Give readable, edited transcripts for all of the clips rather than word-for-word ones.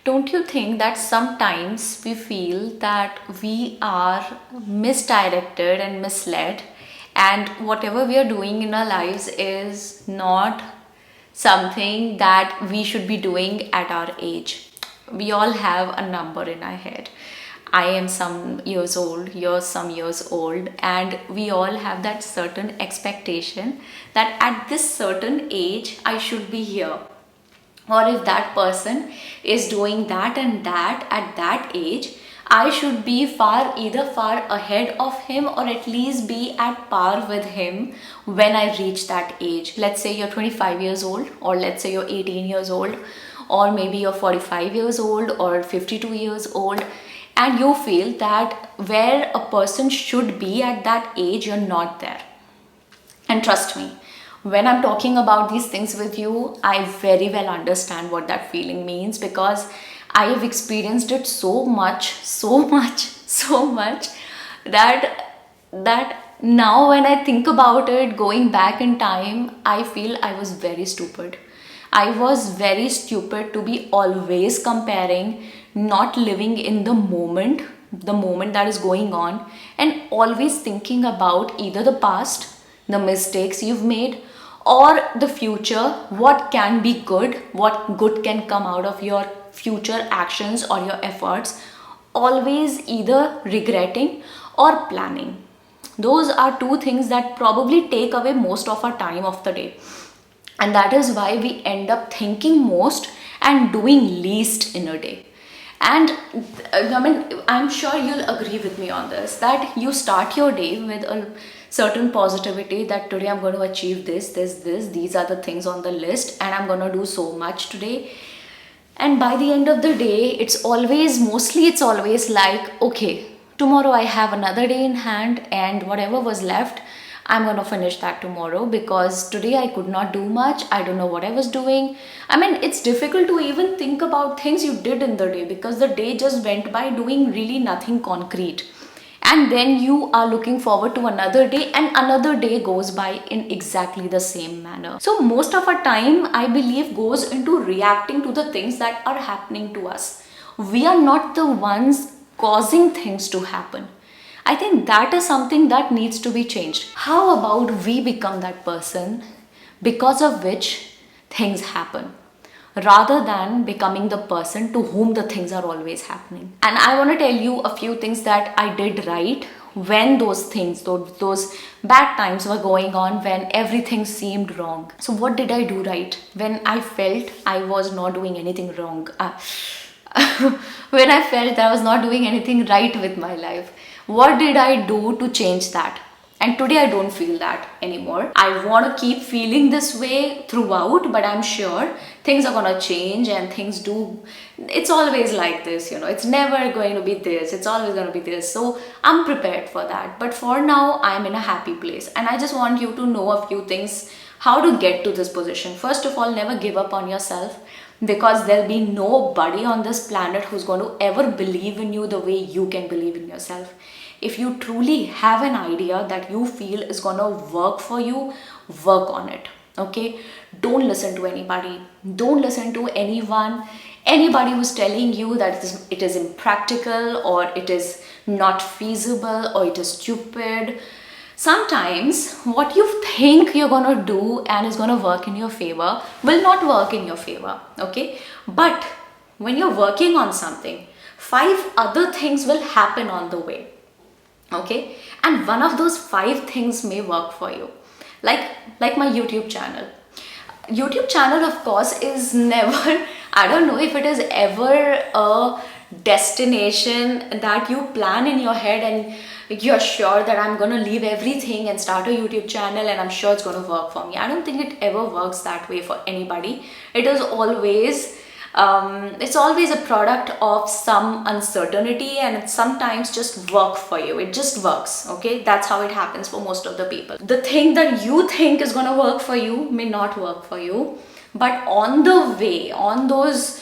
Don't you think that sometimes we feel that we are misdirected and misled, and whatever we are doing in our lives is not something that we should be doing at our age? We all have a number in our head. I am some years old, you're some years old, and we all have that certain expectation that at this certain age I should be here, or if that person is doing that and that at that age, I should be either far ahead of him or at least be at par with him when I reach that age. Let's say you're 25 years old, or let's say you're 18 years old, or maybe you're 45 years old or 52 years old, and you feel that where a person should be at that age, you're not there. And trust me, when I'm talking about these things with you, I very well understand what that feeling means, because I have experienced it so much, so much, so much that now when I think about it, going back in time, I feel I was very stupid. I was very stupid to be always comparing, not living in the moment that is going on, and always thinking about either the past, the mistakes you've made, or the future, what can be good, what good can come out of your future actions or your efforts, always either regretting or planning. Those are two things that probably take away most of our time of the day, and that is why we end up thinking most and doing least in a day. And I mean, I'm sure you'll agree with me on this, that you start your day with a certain positivity that today I'm going to achieve this, these are the things on the list, and I'm going to do so much today. And by the end of the day, it's always like, okay, tomorrow I have another day in hand, and whatever was left, I'm gonna finish that tomorrow, because today I could not do much. I don't know what I was doing. I mean, it's difficult to even think about things you did in the day, because the day just went by doing really nothing concrete. And then you are looking forward to another day, and another day goes by in exactly the same manner. So most of our time, I believe, goes into reacting to the things that are happening to us. We are not the ones causing things to happen. I think that is something that needs to be changed. How about we become that person because of which things happen, rather than becoming the person to whom the things are always happening? And I want to tell you a few things that I did right when those bad times were going on, when everything seemed wrong. So what did I do right when I felt I was not doing anything wrong? When I felt I was not doing anything right with my life, what did I do to change that? And today I don't feel that anymore. I want to keep feeling this way throughout, but I'm sure things are going to change, and things do. It's always like this, it's never going to be this, it's always going to be this. So I'm prepared for that. But for now, I'm in a happy place. And I just want you to know a few things how to get to this position. First of all, never give up on yourself, because there'll be nobody on this planet who's going to ever believe in you the way you can believe in yourself. If you truly have an idea that you feel is going to work for you, work on it. Okay, don't listen to anybody, don't listen to anybody who's telling you that it is impractical, or it is not feasible, or it is stupid. Sometimes what you think you're going to do and is going to work in your favor will not work in your favor. Okay, but when you're working on something, 5 other things will happen on the way. Okay, and one of those 5 things may work for you, like my YouTube channel, of course, is never I don't know if it is ever a destination that you plan in your head and you're sure that I'm gonna leave everything and start a YouTube channel and I'm sure it's gonna work for me. I don't think it ever works that way for anybody. It is always it's always a product of some uncertainty, and it sometimes just work for you. It just works. Okay, that's how it happens for most of the people. The thing that you think is gonna work for you may not work for you, but on the way, on those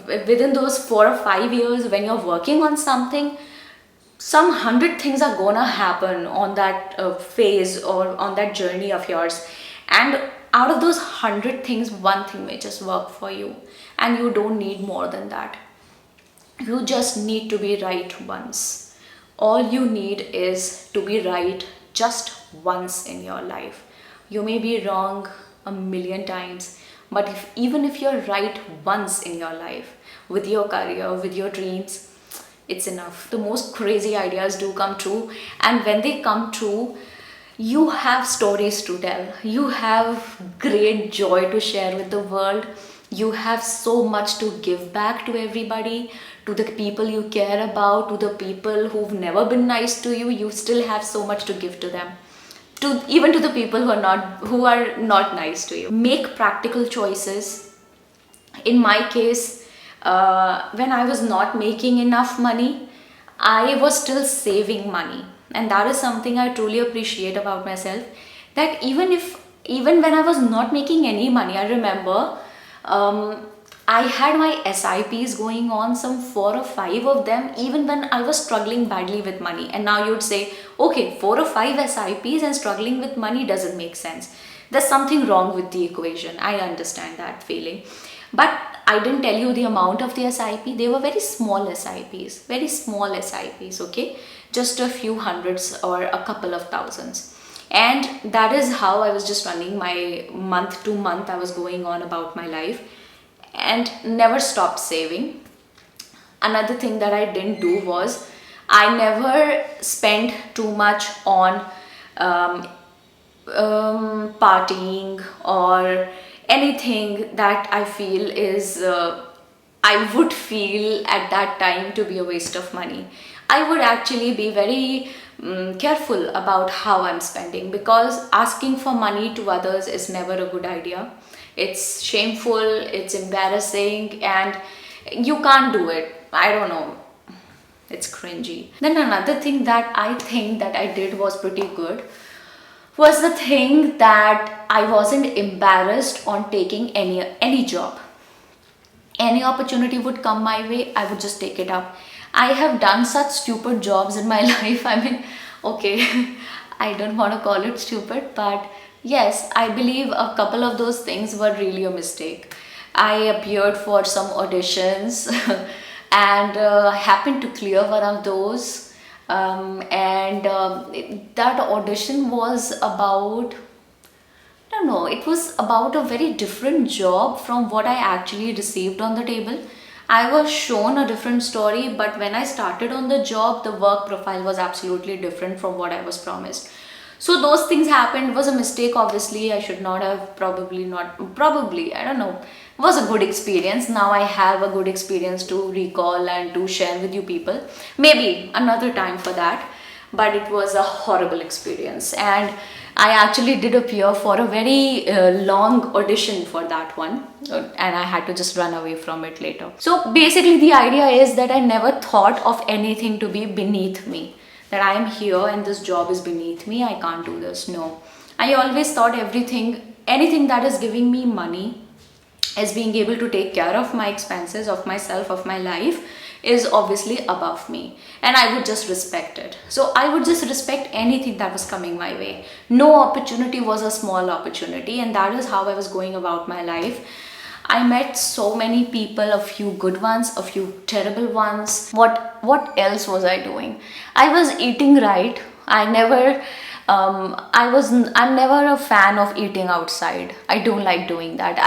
within those 4 or 5 years when you're working on something, some 100 things are gonna happen on that phase or on that journey of yours. And out of those 100 things, one thing may just work for you, and you don't need more than that. You just need to be right once. All you need is to be right just once in your life. You may be wrong a million times, but even if you're right once in your life, with your career, with your dreams, it's enough. The most crazy ideas do come true, and when they come true, you have stories to tell. You have great joy to share with the world. You have so much to give back to everybody, to the people you care about, to the people who've never been nice to you. You still have so much to give to them, to even to the people who are not nice to you. Make practical choices. In my case, when I was not making enough money, I was still saving money, and that is something I truly appreciate about myself. That even when I was not making any money, I remember I had my SIPs going on, some 4 or 5 of them, even when I was struggling badly with money. And now you'd say, okay, 4 or 5 SIPs and struggling with money doesn't make sense. There's something wrong with the equation. I understand that feeling. But I didn't tell you the amount of the SIP. They were very small SIPs, okay? Just a few hundreds or a couple of thousands. And that is how I was just running my month to month. I was going on about my life and never stopped saving. Another thing that I didn't do was I never spent too much on partying or anything that I feel is I would feel at that time to be a waste of money. I would actually be very careful about how I'm spending, because asking for money to others is never a good idea. It's shameful, it's embarrassing, and you can't do it. I don't know. It's cringy. Then another thing that I think that I did was pretty good was the thing that I wasn't embarrassed on taking any job. Any opportunity would come my way, I would just take it up. I have done such stupid jobs in my life. I mean, okay, I don't want to call it stupid, but yes, I believe a couple of those things were really a mistake. I appeared for some auditions and happened to clear one of those. That audition was about, I don't know, it was about a very different job from what I actually received on the table. I was shown a different story, but when I started on the job, the work profile was absolutely different from what I was promised. So those things happened. It was a mistake, obviously. I should not have, probably, I don't know. It was a good experience. Now I have a good experience to recall and to share with you people. Maybe another time for that. But it was a horrible experience. And I actually did appear for a very long audition for that one, and I had to just run away from it later. So basically the idea is that I never thought of anything to be beneath me, that I am here and this job is beneath me, I can't do this. No, I always thought anything that is giving me money, as being able to take care of my expenses, of myself, of my life, is obviously above me, and I would just respect it. So I would just respect anything that was coming my way. No opportunity was a small opportunity, and that is how I was going about my life. I met so many people, a few good ones, a few terrible ones. What else was I doing? I was eating right. I'm never a fan of eating outside. I don't like doing that.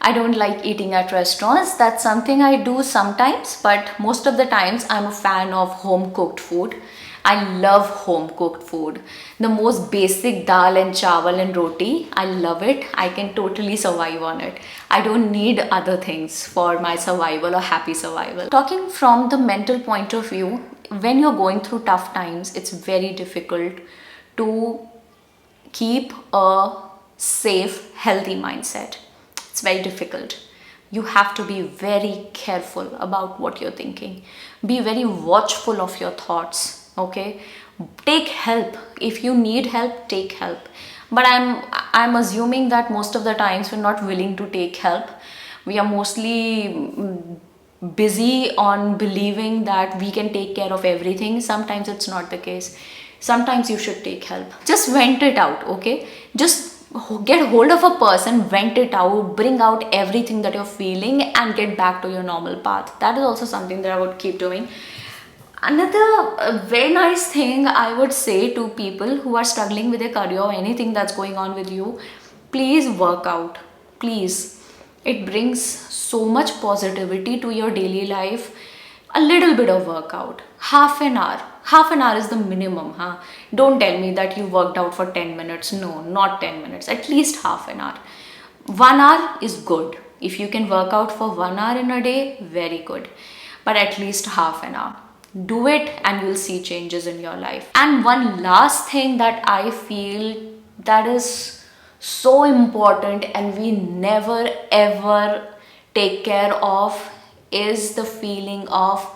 I don't like eating at restaurants. That's something I do sometimes, but most of the times I'm a fan of home cooked food. I love home cooked food. The most basic dal and chawal and roti, I love it. I can totally survive on it. I don't need other things for my survival or happy survival. Talking from the mental point of view, when you're going through tough times, it's very difficult to keep a safe, healthy mindset. It's very difficult. You have to be very careful about what you're thinking. Be very watchful of your thoughts, okay? Take help. If you need help, take help. But I'm assuming that most of the times we're not willing to take help. We are mostly busy on believing that we can take care of everything. Sometimes it's not the case. Sometimes you should take help. Just vent it out, okay? Just get hold of a person, vent it out, bring out everything that you're feeling, and get back to your normal path. That is also something that I would keep doing. Another very nice thing I would say to people who are struggling with their career or anything that's going on with you, please work out. Please. It brings so much positivity to your daily life. A little bit of workout, half an hour. Half an hour is the minimum, huh? Don't tell me that you worked out for 10 minutes. No, not 10 minutes, at least half an hour. 1 hour is good. If you can work out for 1 hour in a day, very good. But at least half an hour. Do it and you'll see changes in your life. And one last thing that I feel that is so important and we never ever take care of is the feeling of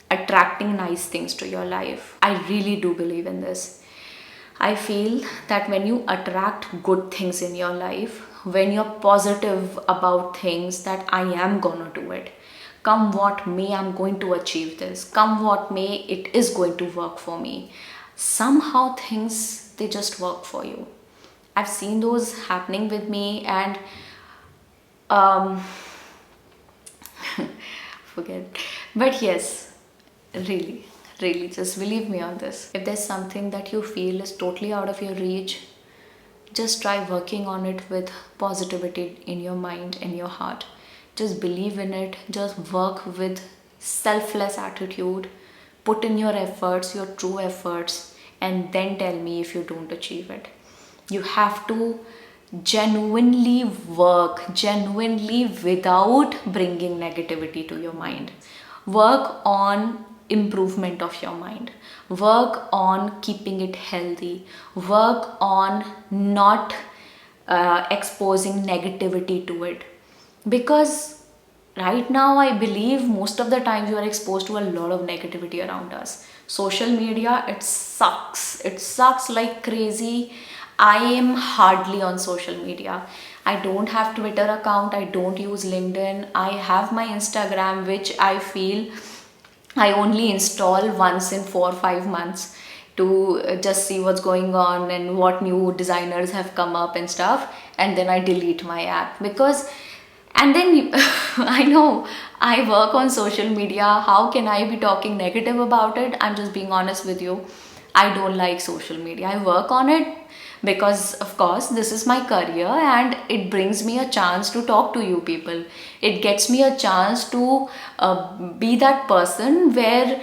attracting nice things to your life. I really do believe in this. I feel that when you attract good things in your life, when you're positive about things that I am gonna do it, come what may, I'm going to achieve this, come what may, it is going to work for me. Somehow things, they just work for you. I've seen those happening with me, and um forget, but yes, really, really, just believe me on this. If there's something that you feel is totally out of your reach, just try working on it with positivity in your mind and your heart. Just believe in it. Just work with selfless attitude. Put in your efforts, your true efforts, and then tell me if you don't achieve it. You have to genuinely work, genuinely, without bringing negativity to your mind. Work on improvement of your mind. Work on keeping it healthy. Work on not exposing negativity to it. Because right now, I believe most of the times you are exposed to a lot of negativity around us. Social media, it sucks. It sucks like crazy. I am hardly on social media. I don't have Twitter account. I don't use LinkedIn. I have my Instagram, which I feel I only install once in 4 or 5 months to just see what's going on and what new designers have come up and stuff. And then I delete my app because, and then I know I work on social media. How can I be talking negative about it? I'm just being honest with you. I don't like social media. I work on it because, of course, this is my career and it brings me a chance to talk to you people. It gets me a chance to be that person where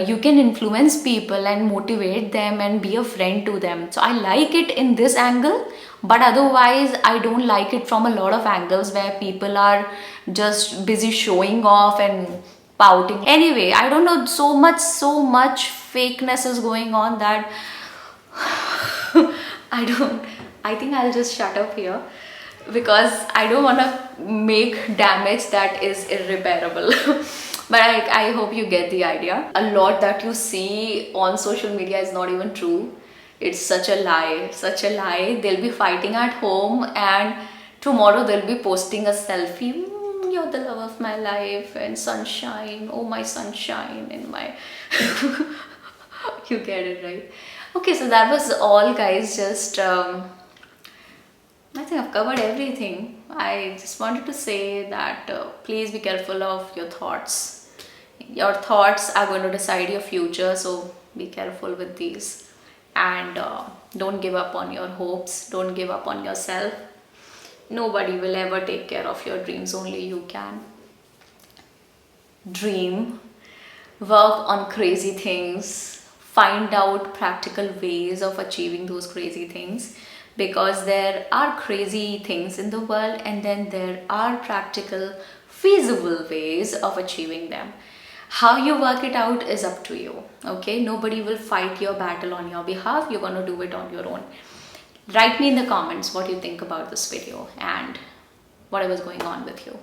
you can influence people and motivate them and be a friend to them. So I like it in this angle, but otherwise I don't like it from a lot of angles where people are just busy showing off and pouting. Anyway, I don't know, so much fakeness is going on that I think I'll just shut up here because I don't want to make damage that is irreparable. But I hope you get the idea. A lot that you see on social media is not even true. It's such a lie, such a lie. They'll be fighting at home and tomorrow they'll be posting a selfie. You're the love of my life and sunshine. Oh, my sunshine in my... You get it, right? Okay, so that was all, guys. Just I think I've covered everything. I just wanted to say that please be careful of your thoughts. Your thoughts are going to decide your future, so be careful with these. And don't give up on your hopes. Don't give up on yourself. Nobody will ever take care of your dreams, only you can. Dream, work on crazy things, find out practical ways of achieving those crazy things, because there are crazy things in the world and then there are practical, feasible ways of achieving them. How you work it out is up to you. Okay, nobody will fight your battle on your behalf. You're going to do it on your own. Write me in the comments what you think about this video and whatever's going on with you.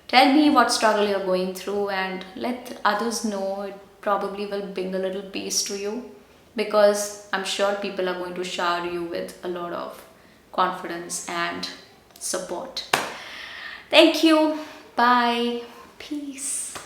Tell me what struggle you're going through and let others know. It probably will bring a little peace to you, because I'm sure people are going to shower you with a lot of confidence and support. Thank you. Bye. Peace.